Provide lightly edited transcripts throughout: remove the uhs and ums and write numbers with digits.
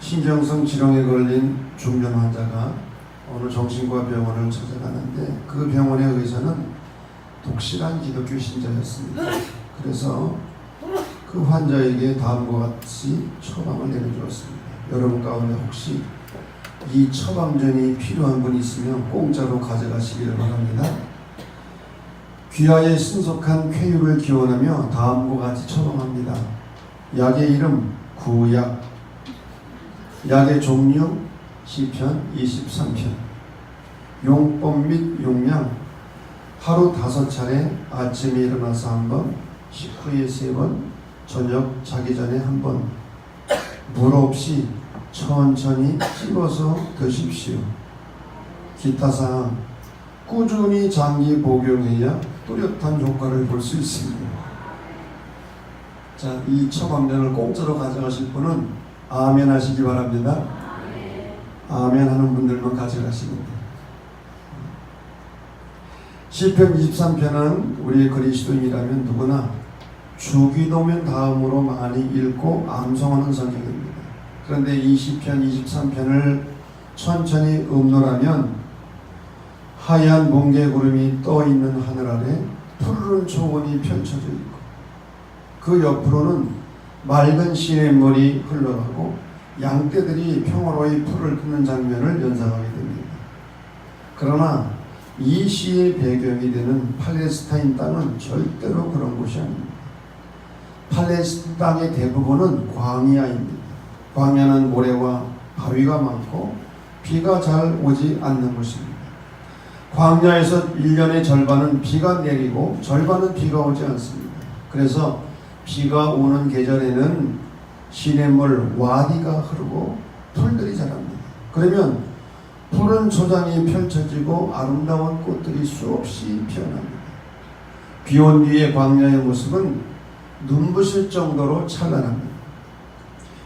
신경성 질환에 걸린 중년 환자가 어느 정신과 병원을 찾아가는데 그 병원의 의사는 독실한 기독교 신자였습니다. 그래서 그 환자에게 다음과 같이 처방을 내려주었습니다. 여러분 가운데 혹시 이 처방전이 필요한 분 있으면 공짜로 가져가시기를 바랍니다. 귀하에 신속한 쾌유를 기원하며 다음과 같이 처방합니다. 약의 이름 구약, 약의 종류 시편 23편, 용법 및 용량 하루 5차례, 아침에 일어나서 1번, 식후에 3번, 저녁 자기 전에 1번. 물 없이 천천히 씹어서 드십시오. 기타 사항 꾸준히 장기 복용해야 뚜렷한 효과를 볼 수 있습니다. 자, 이 처방전을 공짜로 가져가실 분은 아멘 하시기 바랍니다. 아멘 하는 분들만 가져가시면 돼요. 시편 23편은 우리 그리스도인이라면 누구나 주기도면 다음으로 많이 읽고 암송하는 성경입니다. 그런데 이 시편 23편을 천천히 음노라면 하얀 뭉게구름이 떠있는 하늘 아래 푸르른 초원이 펼쳐져 있고 그 옆으로는 맑은 시냇물이 흘러가고 양떼들이 평화로이 풀을 뜯는 장면을 연상하게 됩니다. 그러나 이 시의 배경이 되는 팔레스타인 땅은 절대로 그런 곳이 아닙니다. 팔레스타인 땅의 대부분은 광야입니다. 광야는 모래와 바위가 많고 비가 잘 오지 않는 곳입니다. 광야에서 1년의 절반은 비가 내리고 절반은 비가 오지 않습니다. 그래서 비가 오는 계절에는 시냇물 와디가 흐르고 풀들이 자랍니다. 그러면 푸른 초장이 펼쳐지고 아름다운 꽃들이 수없이 피어납니다. 비 온 뒤의 광야의 모습은 눈부실 정도로 찬란합니다.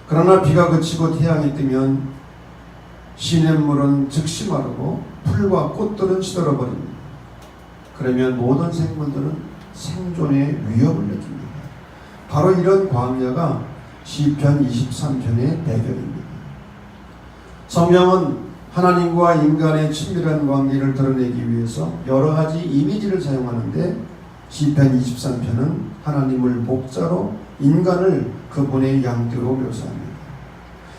그러나 비가 그치고 태양이 뜨면 시냇물은 즉시 마르고 풀과 꽃들은 시들어버립니다. 그러면 모든 생물들은 생존의 위협을 느낍니다. 바로 이런 광야가 시편 23편의 배경입니다. 성경은 하나님과 인간의 친밀한 관계를 드러내기 위해서 여러 가지 이미지를 사용하는데 시편 23편은 하나님을 목자로 인간을 그분의 양떼로 묘사합니다.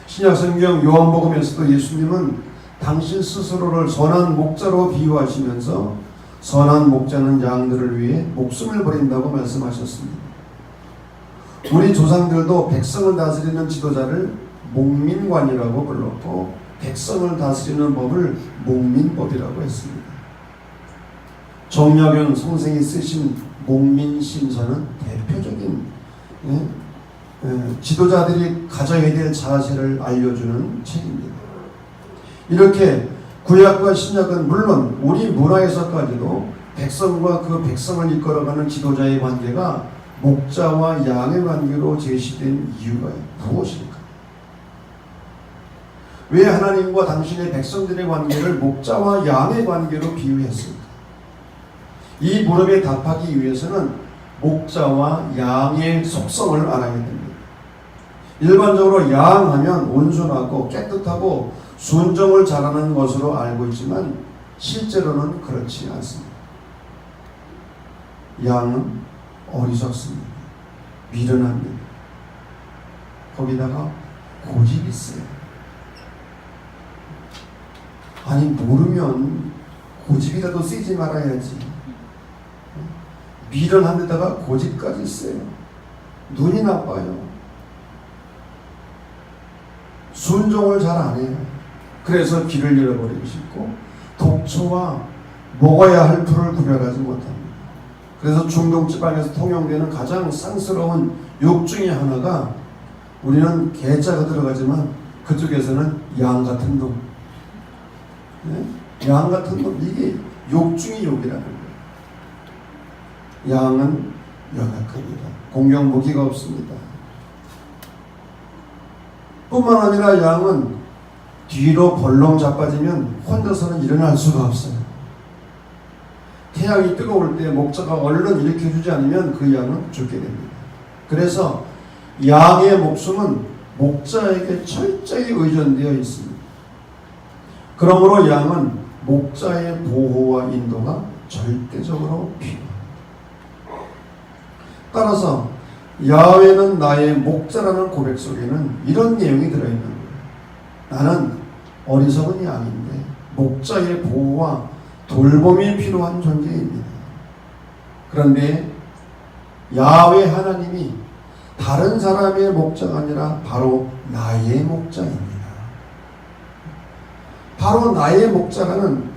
신약성경 요한복음에서도 예수님은 당신 스스로를 선한 목자로 비유하시면서 선한 목자는 양들을 위해 목숨을 버린다고 말씀하셨습니다. 우리 조상들도 백성을 다스리는 지도자를 목민관이라고 불렀고 백성을 다스리는 법을 목민법이라고 했습니다. 정약용 선생이 쓰신 목민심서는 대표적인 지도자들이 가져야 될 자세를 알려주는 책입니다. 이렇게 구약과 신약은 물론 우리 문화에서까지도 백성과 그 백성을 이끌어가는 지도자의 관계가 목자와 양의 관계로 제시된 이유가 무엇일까? 왜 하나님과 당신의 백성들의 관계를 목자와 양의 관계로 비유했습니까? 이 물음에 답하기 위해서는 목자와 양의 속성을 알아야 됩니다. 일반적으로 양하면 온순하고 깨끗하고 순종을 잘하는 것으로 알고 있지만 실제로는 그렇지 않습니다. 양은 어리석습니다. 미련합니다. 거기다가 고집이 있어요. 아니 모르면 고집이라도 쓰지 말아야지. 미련한 데다가 고집까지 있어요. 눈이 나빠요. 순종을 잘 안 해요. 그래서 길을 잃어버리고 싶고 독초와 먹어야 할 풀을 구별하지 못합니다. 그래서 중동 지방에서 통용되는 가장 쌍스러운 욕 중에 하나가 우리는 개자가 들어가지만 그쪽에서는 양 같은 놈. 네? 양 같은 놈. 이게 욕 중에 욕이라는 거예요. 양은 연약합니다. 공격 무기가 없습니다. 뿐만 아니라 양은 뒤로 벌렁 자빠지면 혼자서는 일어날 수가 없어요. 태양이 뜨거울 때 목자가 얼른 일으켜주지 않으면 그 양은 죽게 됩니다. 그래서 양의 목숨은 목자에게 철저히 의존되어 있습니다. 그러므로 양은 목자의 보호와 인도가 절대적으로 필요합니다. 따라서 야훼는 나의 목자라는 고백 속에는 이런 내용이 들어있는 거예요. 나는 어리석은 양인데 목자의 보호와 돌봄이 필요한 존재입니다. 그런데 야훼 하나님이 다른 사람의 목자가 아니라 바로 나의 목자입니다. 바로 나의 목자라는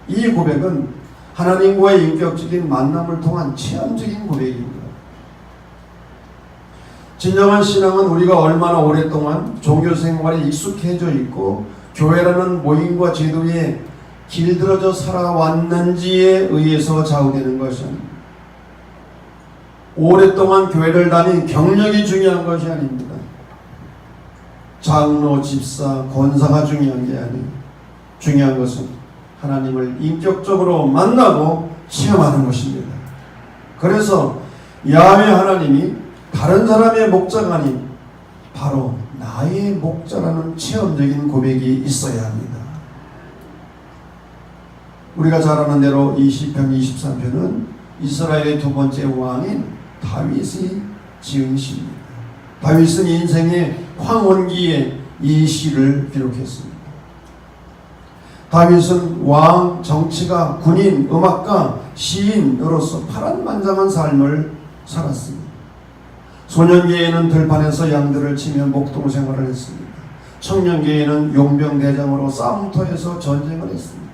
이 고백은 하나님과의 인격적인 만남을 통한 체험적인 고백입니다. 진정한 신앙은 우리가 얼마나 오랫동안 종교 생활에 익숙해져 있고 교회라는 모임과 제도에 길들어져 살아왔는지에 의해서 좌우되는 것이 아닙니다. 오랫동안 교회를 다닌 경력이 중요한 것이 아닙니다. 장로, 집사, 권사가 중요한 게 아니에요. 중요한 것은 하나님을 인격적으로 만나고 체험하는 것입니다. 그래서 야훼 하나님이 다른 사람의 목자가 아닌 바로 나의 목자라는 체험적인 고백이 있어야 합니다. 우리가 잘 아는 대로 이 시편 23편은 이스라엘의 두 번째 왕인 다윗이 지은 시입니다. 다윗은 인생의 황혼기에 이 시를 기록했습니다. 다윗은 왕, 정치가, 군인, 음악가, 시인으로서 파란만장한 삶을 살았습니다. 소년기에는 들판에서 양들을 치며 목동 생활을 했습니다. 청년기에는 용병대장으로 싸움터에서 전쟁을 했습니다.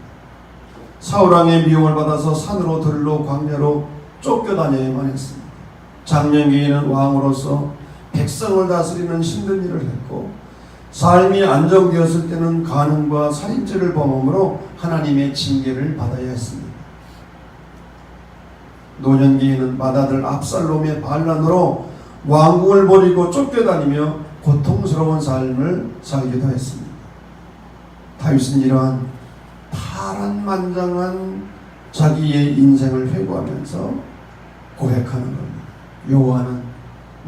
사울왕의 미움을 받아서 산으로 들로 광야로 쫓겨다녀야만 했습니다. 장년기에는 왕으로서 백성을 다스리는 힘든 일을 했고 삶이 안정되었을 때는 간음과 살인죄를 범함으로 하나님의 징계를 받아야 했습니다. 노년기에는 맏아들 압살롬의 반란으로 왕국을 버리고 쫓겨다니며 고통스러운 삶을 살기도 했습니다. 다윗은 이러한 파란만장한 자기의 인생을 회고하면서 고백하는 겁니다. 여호와는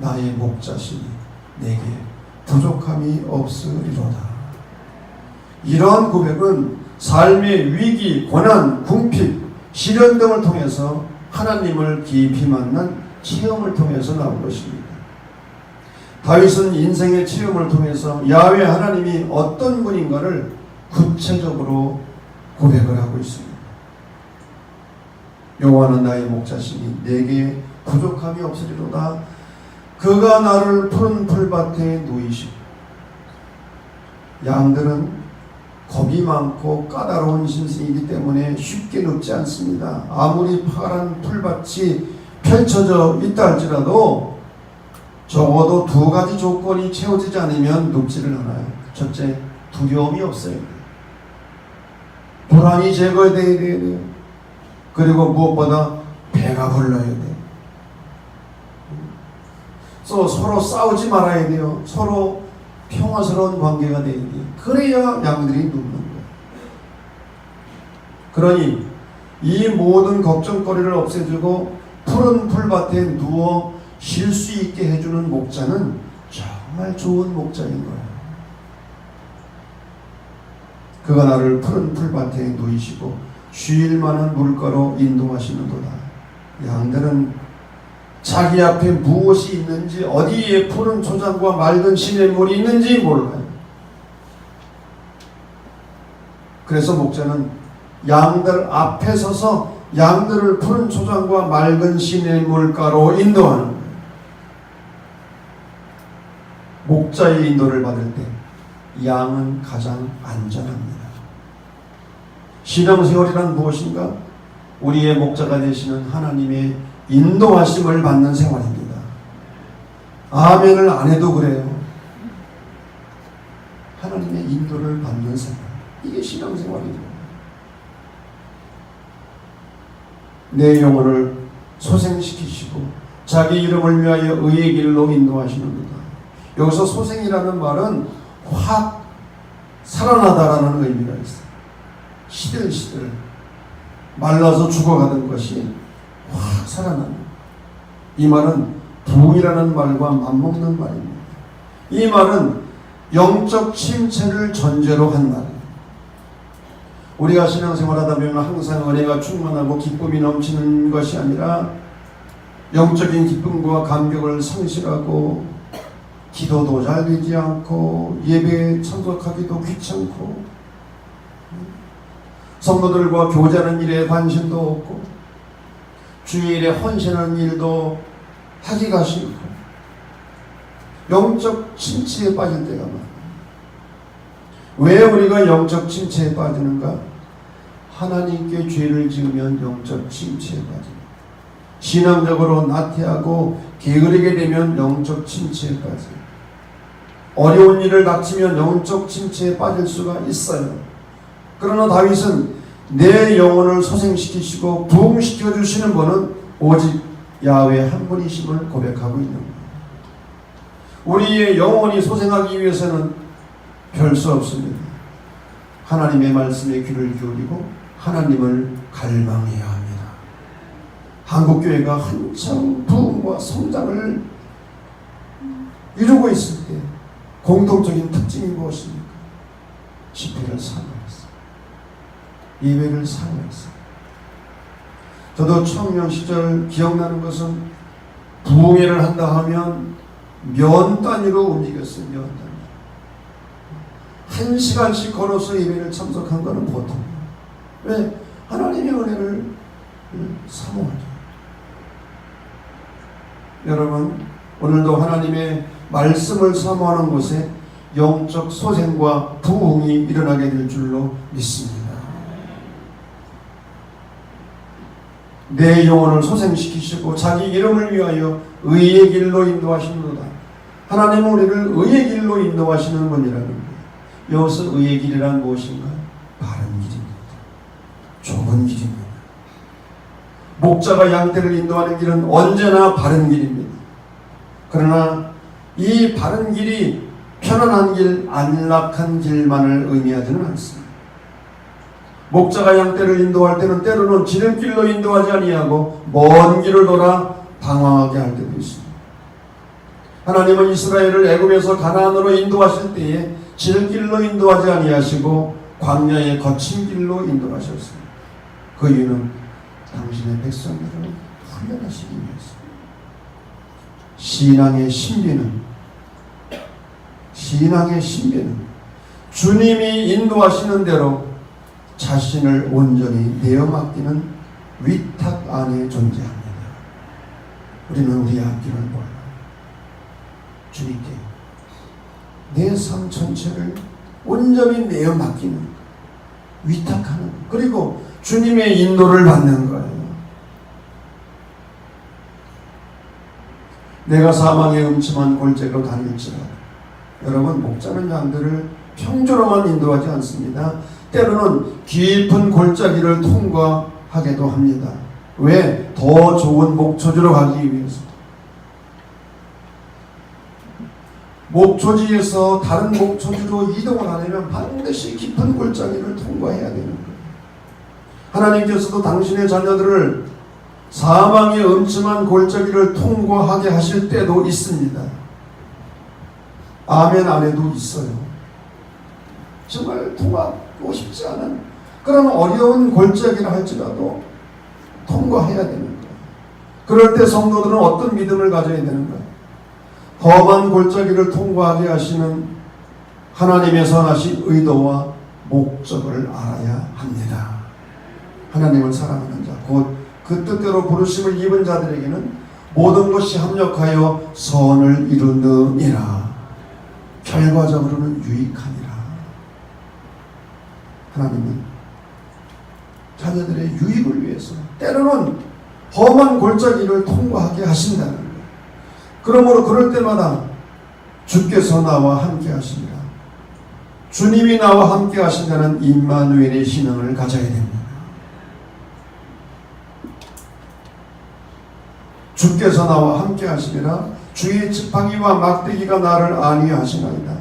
나의 목자시니 내게 부족함이 없으리로다. 이러한 고백은 삶의 위기, 고난, 궁핍, 시련 등을 통해서 하나님을 깊이 만난 체험을 통해서 나온 것입니다. 다윗은 인생의 체험을 통해서 야훼 하나님이 어떤 분인가를 구체적으로 고백을 하고 있습니다. 여호와는 나의 목자시니 내게 부족함이 없으리로다. 그가 나를 푸른 풀밭에 누이시고. 양들은 겁이 많고 까다로운 짐승이기 때문에 쉽게 눕지 않습니다. 아무리 파란 풀밭이 펼쳐져 있다 할지라도 적어도 두 가지 조건이 채워지지 않으면 눕지를 않아요. 첫째, 두려움이 없어야 돼요. 불안이 제거돼야 돼요. 그리고 무엇보다 배가 불러야 돼요. 서로 싸우지 말아야 돼요. 서로 평화스러운 관계가 돼야 돼요. 그래야 양들이 눕는 거예요. 그러니 이 모든 걱정거리를 없애주고 푸른 풀밭에 누워 쉴 수 있게 해주는 목자는 정말 좋은 목자인 거예요. 그가 나를 푸른 풀밭에 누이시고 쉴 만한 물가로 인도하시는도다. 양들은 자기 앞에 무엇이 있는지, 어디에 푸른 초장과 맑은 시냇물이 있는지 몰라요. 그래서 목자는 양들 앞에 서서 양들을 푸른 초장과 맑은 시냇물가로 인도하는 거예요. 목자의 인도를 받을 때 양은 가장 안전합니다. 신앙생활이란 무엇인가? 우리의 목자가 되시는 하나님의 인도하심을 받는 생활입니다. 아멘을 안 해도 그래요. 하나님의 인도를 받는 생활. 이게 신앙생활이죠. 내 영혼을 소생시키시고 자기 이름을 위하여 의의 길로 인도하시는도다. 여기서 소생이라는 말은 확 살아나다라는 의미가 있어요. 시들시들 말라서 죽어가던 것이 확 살아나는. 이 말은 부흥이라는 말과 맞먹는 말입니다. 이 말은 영적 침체를 전제로 한 말이에요. 우리가 신앙생활하다 보면 항상 은혜가 충만하고 기쁨이 넘치는 것이 아니라 영적인 기쁨과 감격을 상실하고 기도도 잘 되지 않고 예배에 참석하기도 귀찮고 성도들과 교제하는 일에 관심도 없고 주일에 헌신하는 일도 하기가 싫고 영적 침체에 빠질 때가 많아요. 왜 우리가 영적 침체에 빠지는가? 하나님께 죄를 지으면 영적 침체에 빠집니다. 신앙적으로 나태하고 게으르게 되면 영적 침체에 빠져요. 어려운 일을 닥치면 영적 침체에 빠질 수가 있어요. 그러나 다윗은 내 영혼을 소생시키시고 부흥시켜 주시는 분은 오직 야훼 한 분이심을 고백하고 있는 거예요. 우리의 영혼이 소생하기 위해서는 별 수 없습니다. 하나님의 말씀에 귀를 기울이고 하나님을 갈망해야 합니다. 한국교회가 한참 부흥과 성장을 이루고 있을 때 공통적인 특징이 무엇입니까? 집회를 사모했어요. 예배를 사모했어요. 저도 청년 시절 기억나는 것은 부흥회를 한다 하면 면 단위로 움직였어요. 면 단위. 1시간씩 걸어서 예배를 참석한 것은 보통. 왜? 하나님의 은혜를 사모하죠. 여러분, 오늘도 하나님의 말씀을 사모하는 곳에 영적 소생과 부흥이 일어나게 될 줄로 믿습니다. 내 영혼을 소생시키시고 자기 이름을 위하여 의의 길로 인도하시는도다. 하나님은 우리를 의의 길로 인도하시는 분이라는 거예요. 여기서 의의 길이란 무엇인가? 바른 길입니다. 좁은 길입니다. 목자가 양떼를 인도하는 길은 언제나 바른 길입니다. 그러나 이 바른 길이 편안한 길, 안락한 길만을 의미하지는 않습니다. 목자가 양떼를 인도할 때는 때로는 지름길로 인도하지 아니하고 먼 길을 돌아 방황하게 할 때도 있습니다. 하나님은 이스라엘을 애굽에서 가나안으로 인도하실 때에 지름길로 인도하지 아니하시고 광야의 거친 길로 인도하셨습니다. 그 이유는 당신의 백성들을 훈련하시기 위해서. 신앙의 신비는 주님이 인도하시는 대로 자신을 온전히 내어 맡기는 위탁 안에 존재합니다. 우리는 우리 앞길을 몰라 주님께 내 삶 전체를 온전히 내어 맡기는 것, 위탁하는 것, 그리고 주님의 인도를 받는 거예요. 내가 사망의 음침한 골짜기로 다닐지라도, 여러분, 목자는 양들을 평조로만 인도하지 않습니다. 때로는 깊은 골짜기를 통과하기도 합니다. 왜? 더 좋은 목초지로 가기 위해서. 목초지에서 다른 목초지로 이동을 하려면 반드시 깊은 골짜기를 통과해야 되는 거예요. 하나님께서도 당신의 자녀들을 사망의 음침한 골짜기를 통과하게 하실 때도 있습니다. 아멘 안 해도 있어요. 정말 통과하고 싶지 않은 그런 어려운 골짜기를 할지라도 통과해야 되는 거예요. 그럴 때 성도들은 어떤 믿음을 가져야 되는 거예요? 험한 골짜기를 통과하게 하시는 하나님의 선하신 의도와 목적을 알아야 합니다. 하나님을 사랑하는 자, 곧 그 뜻대로 부르심을 입은 자들에게는 모든 것이 합력하여 선을 이루느니라. 결과적으로는 유익하니라. 하나님은 자녀들의 유익을 위해서 때로는 험한 골짜기를 통과하게 하신다는 거예요. 그러므로 그럴 때마다 주께서 나와 함께 하시니라. 주님이 나와 함께 하신다는 임마누엘의 신앙을 가져야 됩니다. 주께서 나와 함께 하시니라. 주의 지팡이와 막대기가 나를 안위하시나이다.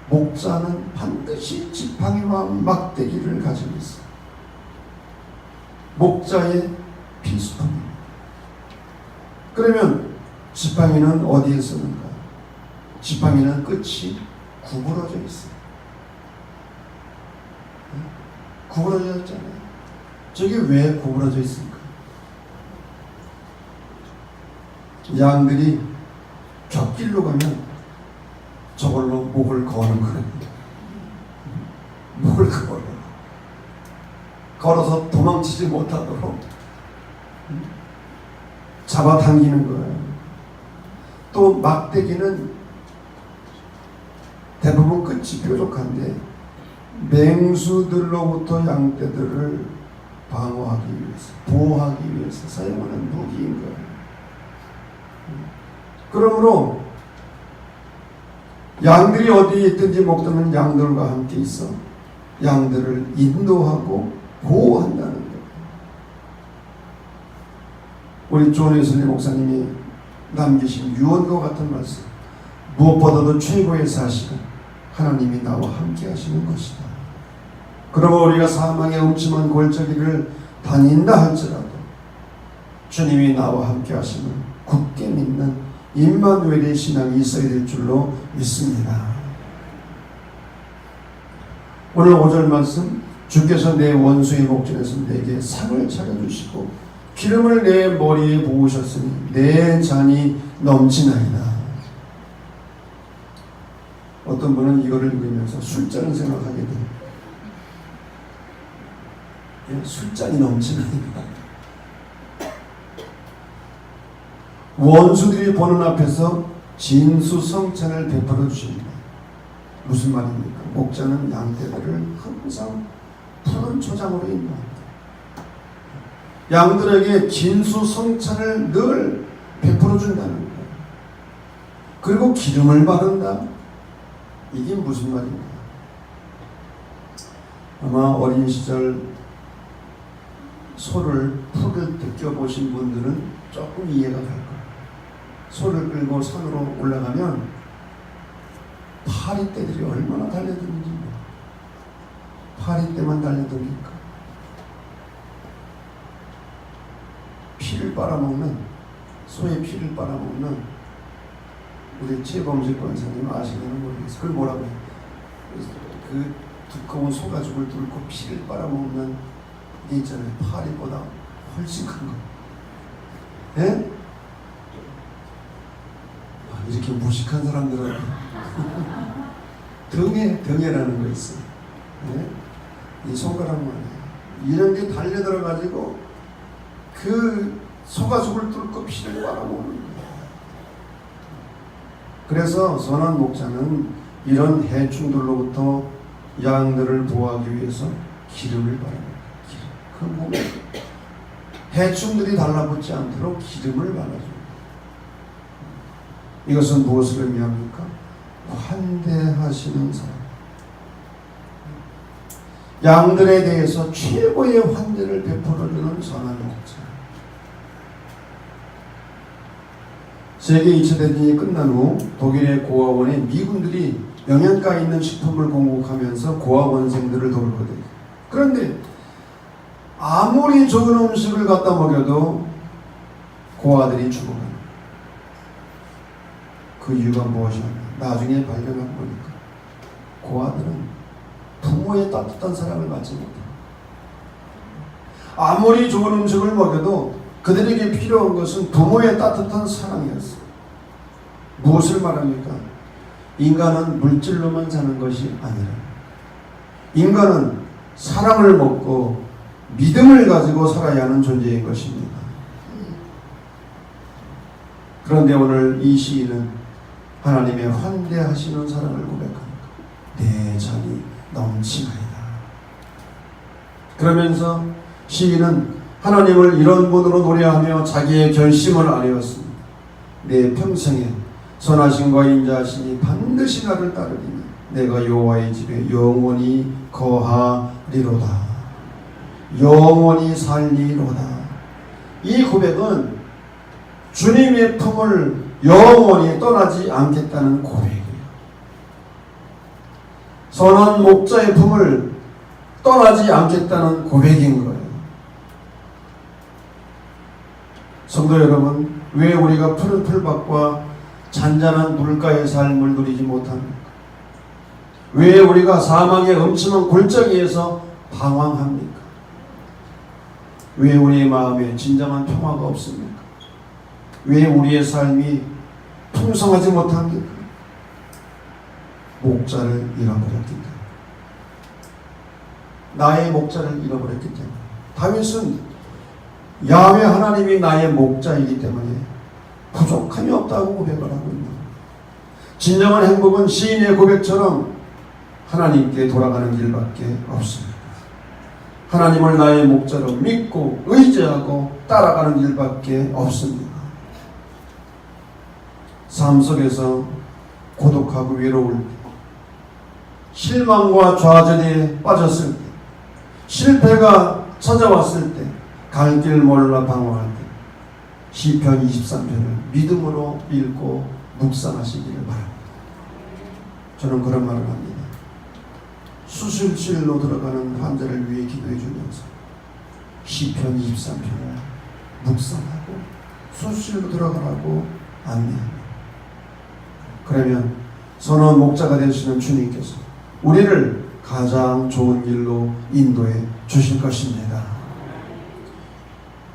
목자는 반드시 지팡이와 막대기를 가지고 있어. 목자의 필수품입니다. 그러면 지팡이는 어디에 쓰는가? 지팡이는 끝이 구부러져 있어요. 구부러져 있잖아요. 저게 왜 구부러져 있습니까? 양들이 곁길로 가면 저걸로 목을 거는 거예요. 목을 걸어서 도망치지 못하도록 잡아당기는 거예요. 또 막대기는 대부분 끝이 뾰족한데 맹수들로부터 양떼들을 방어하기 위해서, 보호하기 위해서 사용하는 무기인 거예요. 그러므로 양들이 어디에 있든지 먹던 양들과 함께 있어 양들을 인도하고 보호한다는 거예요. 우리 존 웨슬리 목사님이 남기신 유언과 같은 말씀, 무엇보다도 최고의 사실은 하나님이 나와 함께 하시는 것이다. 그러므로 우리가 사망의 음침한 골짜기를 다닌다 할지라도 주님이 나와 함께 하시는 굳게 믿는 임마누엘의 신앙이 있어야 될 줄로 믿습니다. 오늘 5절 말씀, 주께서 내 원수의 목전에서 내게 상을 차려주시고 기름을 내 머리에 부으셨으니 내 잔이 넘치나이다. 어떤 분은 이거를 읽으면서 술잔을 생각하게 돼요. 술잔이 넘치나이다. 원수들이 보는 앞에서 진수성찬을 베풀어 주십니다. 무슨 말입니까? 목자는 양떼들을 항상 푸른 초장으로 인도합니다. 양들에게 진수성찬을 늘 베풀어 준다는 거예요. 그리고 기름을 바른다. 이게 무슨 말입니까? 아마 어린 시절 소를 풀을 느껴보신 분들은 조금 이해가 갈 거예요. 소를 끌고 산으로 올라가면 파리떼들이 얼마나 달려드는지, 파리떼만 달려드니까 피를 빨아먹는, 소의 피를 빨아먹는 우리 최범식 권사님 아시는 모르겠어요. 그걸 뭐라고 해요? 그 두꺼운 소가죽을 뚫고 피를 빨아먹는 게 있잖아요. 파리보다 훨씬 큰 거. 예? 이렇게 무식한 사람들은 등에라는 거 있어요. 네? 이 손가락만 이런 게 달려들어가지고 그 소가죽을 뚫고 피를 빨아먹는 거예요. 그래서 선한 목자는 이런 해충들로부터 양들을 보호하기 위해서 기름을 바릅니다. 그 몸에 해충들이 달라붙지 않도록 기름을 발라줍니다. 이것은 무엇을 의미합니까? 환대하시는 사람. 양들에 대해서 최고의 환대를 베풀어주는 선한 목자. 세계 2차 대전이 끝난 후 독일의 고아원에 미군들이 영양가 있는 식품을 공급하면서 고아원생들을 돌보거든요. 그런데 아무리 좋은 음식을 갖다 먹여도 고아들이 죽어가요. 그 이유가 무엇이냐? 나중에 발견하고 보니까 고아들은 부모의 따뜻한 사랑을 받지 못해요. 아무리 좋은 음식을 먹여도 그들에게 필요한 것은 부모의 따뜻한 사랑이었어요. 무엇을 말합니까? 인간은 물질로만 사는 것이 아니라 인간은 사랑을 먹고 믿음을 가지고 살아야 하는 존재인 것입니다. 그런데 오늘 이 시인은 하나님의 환대하시는 사랑을 고백합니다. 내 잔이 넘치나이다. 그러면서 시인은 하나님을 이런 분으로 노래하며 자기의 결심을 아뢰었습니다. 내 평생에 선하심과 인자하심이 반드시 나를 따르리니 내가 여호와의 집에 영원히 거하리로다. 영원히 살리로다. 이 고백은 주님의 품을 영원히 떠나지 않겠다는 고백이에요. 선한 목자의 품을 떠나지 않겠다는 고백인 거예요. 성도 여러분, 왜 우리가 푸른 풀밭과 잔잔한 물가의 삶을 누리지 못합니까? 왜 우리가 사망의 엄침한 골짜기에서 방황합니까? 왜 우리의 마음에 진정한 평화가 없습니까? 왜 우리의 삶이 풍성하지 못합니까? 목자를 잃어버렸기 때문에. 나의 목자를 잃어버렸기 때문에. 다윗은 야훼 하나님이 나의 목자이기 때문에 부족함이 없다고 고백을 하고 있는 거예요. 진정한 행복은 시인의 고백처럼 하나님께 돌아가는 길밖에 없습니다. 하나님을 나의 목자로 믿고 의지하고 따라가는 길밖에 없습니다. 삶 속에서 고독하고 외로울 때, 실망과 좌절에 빠졌을 때, 실패가 찾아왔을 때, 갈 길 몰라 방황할 때 시편 23편을 믿음으로 읽고 묵상하시기를 바랍니다. 저는 그런 말을 합니다. 수술실로 들어가는 환자를 위해 기도해 주면서 시편 23편을 묵상하고 수술실로 들어가라고 안내합니다. 그러면 선한 목자가 되시는 주님께서 우리를 가장 좋은 길로 인도해 주실 것입니다.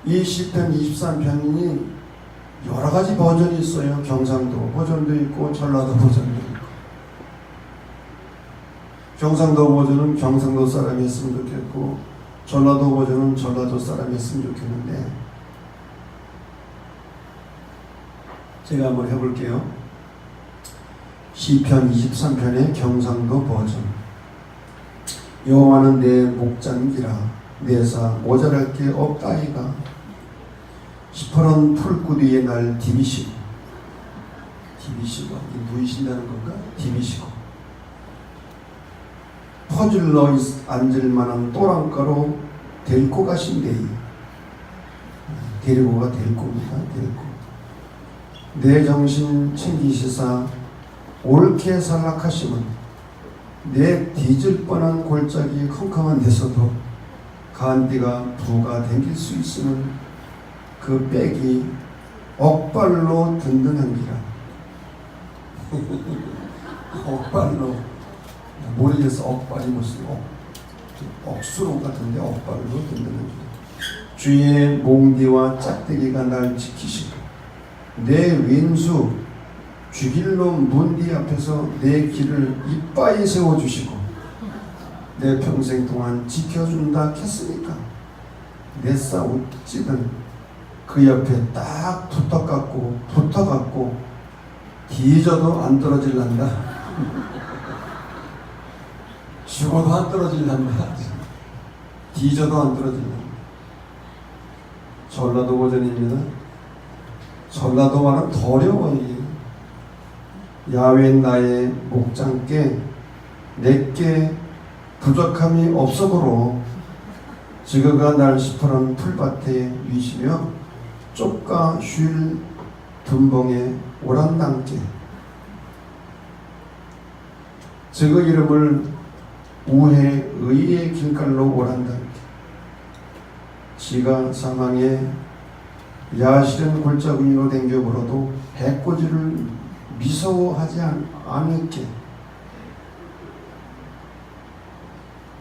이 시편 23편이 여러 가지 버전이 있어요. 경상도 버전도 있고 전라도 버전도 있고. 경상도 버전은 경상도 사람이 했으면 좋겠고 전라도 버전은 전라도 사람이 했으면 좋겠는데 제가 한번 해볼게요. 시편 23편의 경상도 버전. 여호와는 내 목자인지라 내사 모자랄 게 없다이가 시퍼런 풀꽃 위에 날 디비시고 누이신다는 건가? 디비시고 퍼질러 앉을 만한 또랑가로 데리고 가신대이. 데리고가 데리고입니다. 데리고 내 정신 챙기시사 옳게 살락하시면 내 뒤질 뻔한 골짜기 컴컴한 데서도 간디가 부가 댕길 수 있으면 그 백이 억발로 든든한기라. 억발로 모르겠어. 억발이 무슨 억수로 같은데 억발로 든든한기라. 주의 몽디와 짝대기가 날 지키시고 내 왼수 죽일 놈 문디 앞에서 내 길을 이빠이 세워주시고 내 평생 동안 지켜준다 했으니까 내 싸 어찌든 그 옆에 딱 붙어갖고 뒤져도 안 떨어질란다. 죽어도 안 떨어질란다. 뒤져도 안 떨어질란다. 전라도 버전입니다. 전라도 말은 더 어려워. 이게 야훼 나의 목장께 내게 부족함이 없어보로 지그가 날 시퍼런 풀밭에 위시며 쫓가 쉴 둔봉에 오란당께 지그 이름을 우회 의의 길갈로 오란당께 지가 사망에 야실은 골짜기로 댕겨버려도 배꼬지를 미소하지 않을게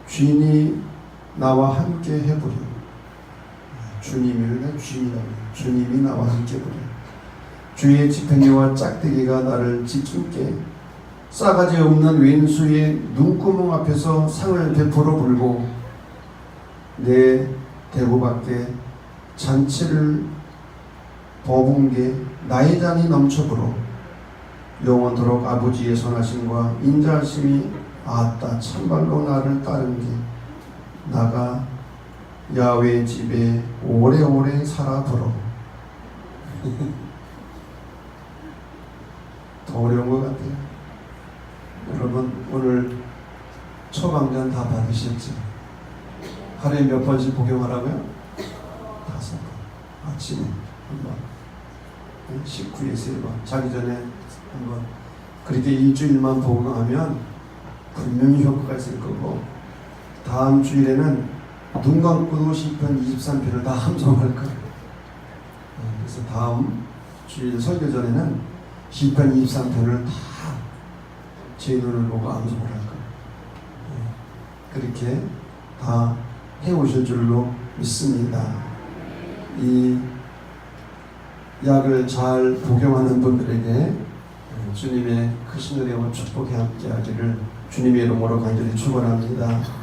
주인이 나와 함께 해보려. 주님을 주인이라고. 주님이 나와 함께 해보려. 주의 지팡이와 짝대기가 나를 지킴게 싸가지 없는 왼수의 눈구멍 앞에서 상을 베풀어 불고 내 대구 밖에 잔치를 버분 게 나의 잔이 넘쳐불어 영원토록 아버지의 선하심과 인자하심이 아따 참말로 나를 따른 게 나가 야훼 집에 오래오래 살아보러. 더 어려운 것 같아요. 여러분 오늘 처방전 다 받으셨죠? 하루에 몇 번씩 복용하라고요? 5번. 아침에 한번, 식후에 3번, 자기 전에 한번. 그렇게 일주일만 복용하면 분명히 효과가 있을 거고 다음 주일에는 눈 감고도 시편 23편을 다 함성할 거예요. 그래서 다음 주일 설교 전에는 시편 23편을 다 제 눈을 보고 암송을 할 거예요. 그렇게 다 해오실 줄로 믿습니다. 이 약을 잘 복용하는 분들에게 주님의 크신 은혜와 축복이 함께하기를 주님의 이름으로 간절히 축원합니다.